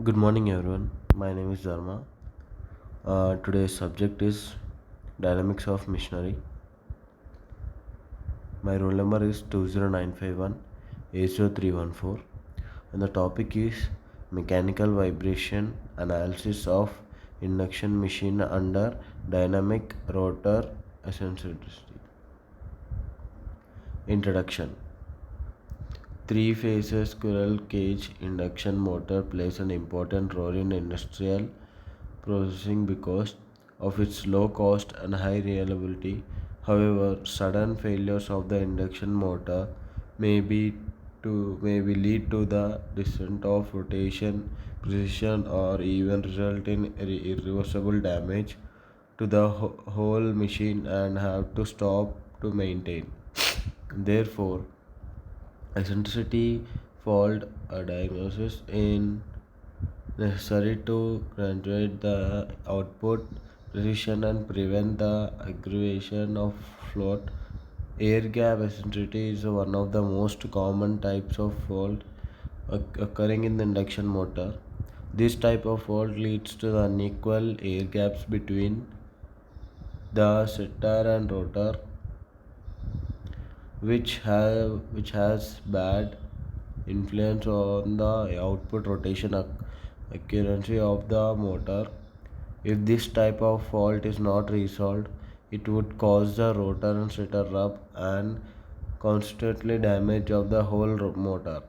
Good morning, everyone. My name is Dharma. Today's subject is dynamics of machinery. My roll number is 20951 80314, and the topic is mechanical vibration analysis of induction machine under dynamic rotor eccentricity. Introduction. Three phases squirrel cage induction motor plays an important role in industrial processing because of its low cost and high reliability. However, sudden failures of the induction motor may be may lead to the descent of rotation, precision, or even result in irreversible damage to the whole machine and have to stop to maintain. Therefore, eccentricity fault diagnosis is necessary to graduate the output precision and prevent the aggravation of float. Air gap eccentricity is one of the most common types of fault occurring in the induction motor. This type of fault leads to the unequal air gaps between the stator and rotor, which has bad influence on the output rotation accuracy of the motor. If this type of fault is not resolved, it would cause the rotor and stator rub and constantly damage of the whole motor.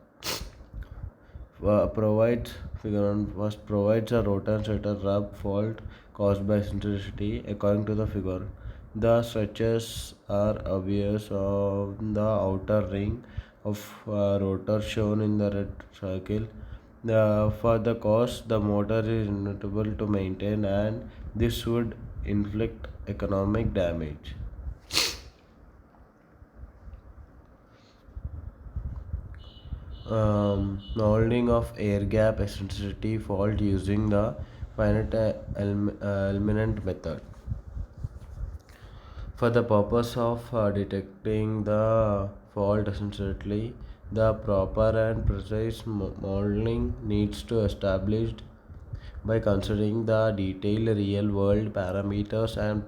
Provides figure on first provides a rotor and stator rub fault caused by eccentricity. According to the figure, the stretches are obvious on the outer ring of rotor shown in the red circle. For the cost, the motor is inevitable to maintain, and this would inflict economic damage. Molding of air gap eccentricity fault using the finite element method. For the purpose of detecting the fault eccentricity, the proper and precise modeling needs to established by considering the detailed real world parameters and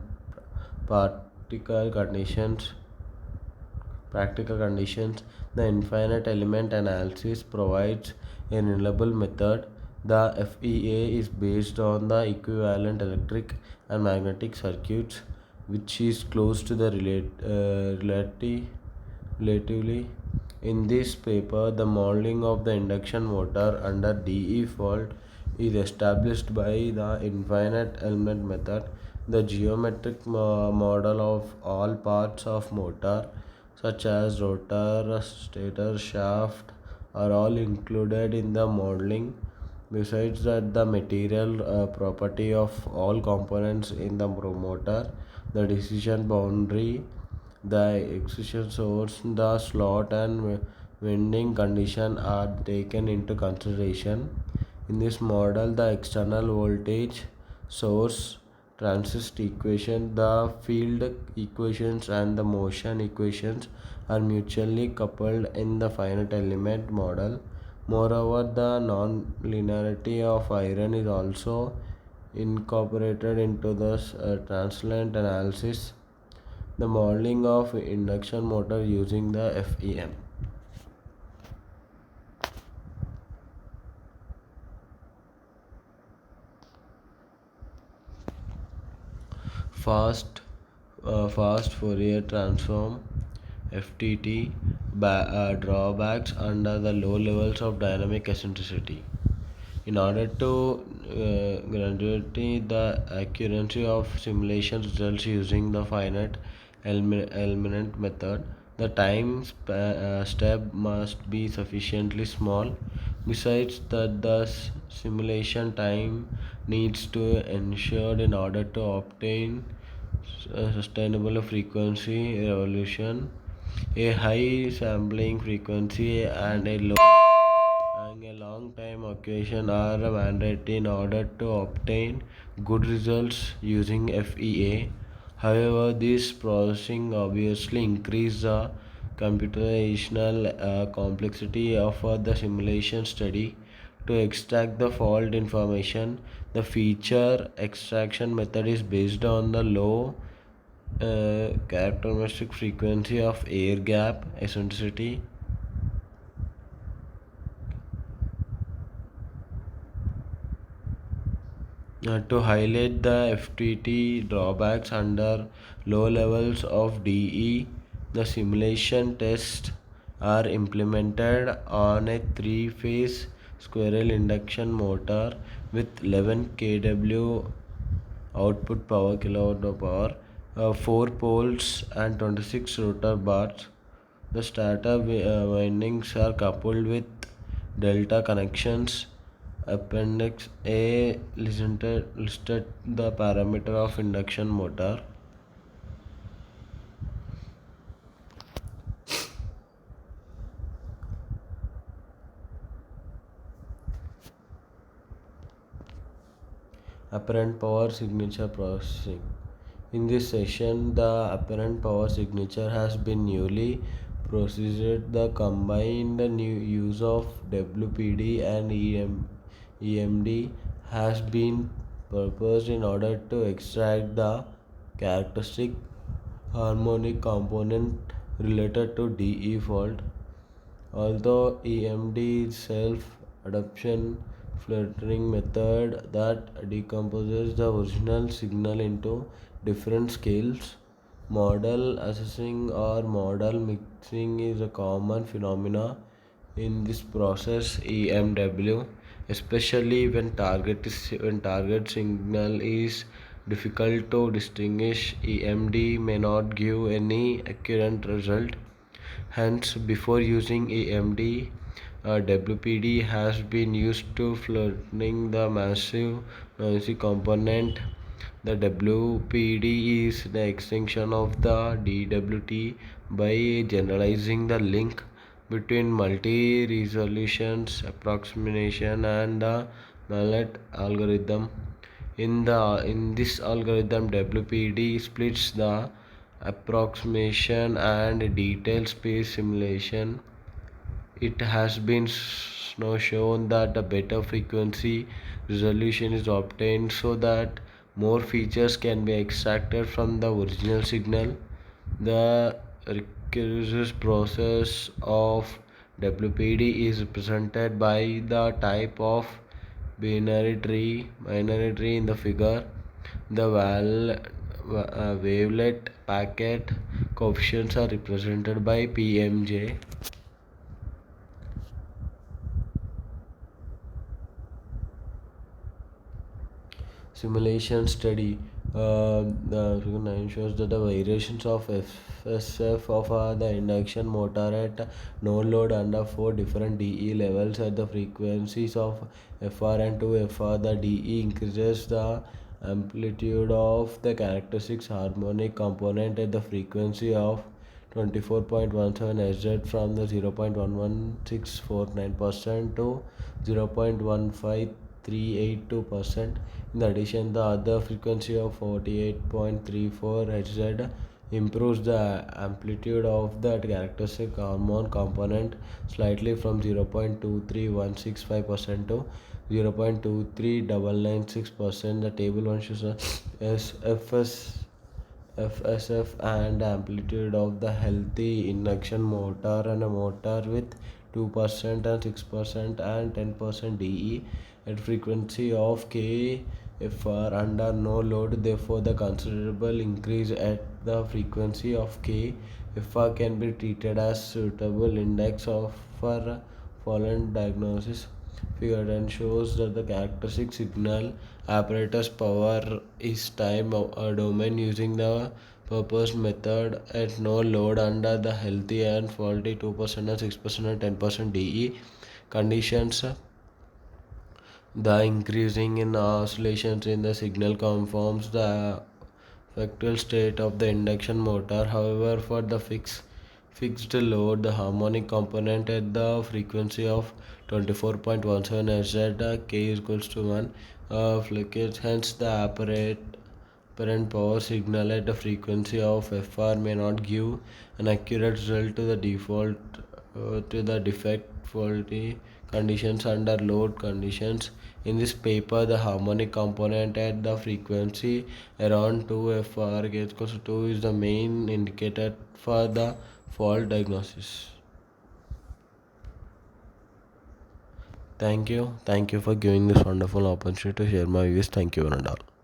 particle conditions practical conditions. The infinite element analysis provides a reliable method. The FEA is based on the equivalent electric and magnetic circuits, which is close to the relatively. In this paper, the modeling of the induction motor under DE fault is established by the infinite element method. The geometric model of all parts of motor, such as rotor, stator, shaft, are all included in the modeling. Besides that, the material property of all components in the motor, the decision boundary, the excitation source, the slot, and winding condition are taken into consideration. In this model, the external voltage source, transist equation, the field equations, and the motion equations are mutually coupled in the finite element model. Moreover, the non-linearity of iron is also incorporated into the transient analysis, the modeling of induction motor using the FEM. Fast Fast Fourier transform FTT drawbacks under the low levels of dynamic eccentricity. In order to graduate the accuracy of simulation results using the finite element method, the time step must be sufficiently small. Besides that, the simulation time needs to ensured in order to obtain sustainable frequency evolution. A high sampling frequency and a long time occasion are mandatory in order to obtain good results using FEA. However, this processing obviously increases the computational complexity of the simulation study. To extract the fault information, the feature extraction method is based on the low characteristic frequency of air gap eccentricity. To highlight the FTT drawbacks under low levels of DE, the simulation tests are implemented on a three-phase squirrel induction motor with 11 kW output power kilowatt of power, 4 poles and 26 rotor bars. The starter windings are coupled with delta connections. Appendix A listed the parameter of induction motor. Apparent power signature processing. In this session, the apparent power signature has been newly processed. The combined new use of WPD and EMD has been proposed in order to extract the characteristic harmonic component related to DE fault. Although EMD is self-adaptation filtering method that decomposes the original signal into different scales, model assessing or model mixing is a common phenomena in this process. EMW, especially when target signal is difficult to distinguish, EMD may not give any accurate result. Hence, before using EMD, WPD has been used to flattening the massive noisy component. The WPD is the extension of the DWT by generalizing the link between multi-resolutions approximation and the Mallet algorithm. In this algorithm, WPD splits the approximation and detailed space simulation. It has been now shown that a better frequency resolution is obtained so that more features can be extracted from the original signal. The recursive process of WPD is represented by the type of binary tree in the figure. The wavelet packet coefficients are represented by PMJ. Simulation study. The figure 9 shows that the variations of FSF of the induction motor at no load under 4 different DE levels at the frequencies of FR and 2FR. The DE increases the amplitude of the characteristics harmonic component at the frequency of 24.17 Hz from the 0.11649% to 0.15382%. In addition, the other frequency of 48.34 Hz improves the amplitude of the characteristic hormone component slightly from 0.23165% to 0.23996%. The table 1 shows FSF and amplitude of the healthy induction motor and a motor with 2% and 6% and 10% DE at frequency of KFR under no load. Therefore, the considerable increase at the frequency of KFR can be treated as suitable index of for fallen diagnosis. Figure 10 shows that the characteristic signal apparatus power is time domain using the proposed method at no load under the healthy and faulty 2% and 6% and 10% DE conditions. The increasing in oscillations in the signal conforms the factual state of the induction motor. However, for the fixed load, the harmonic component at the frequency of 24.17 Hz, K is equals to 1, fluctuates. Hence, the apparent power signal at the frequency of FR may not give an accurate result to the defect faulty conditions under load conditions. In this paper, the harmonic component at the frequency around 2 FR gauge equals to 2 is the main indicator for the fault diagnosis. Thank you. Thank you for giving this wonderful opportunity to share my views. Thank you, one and all.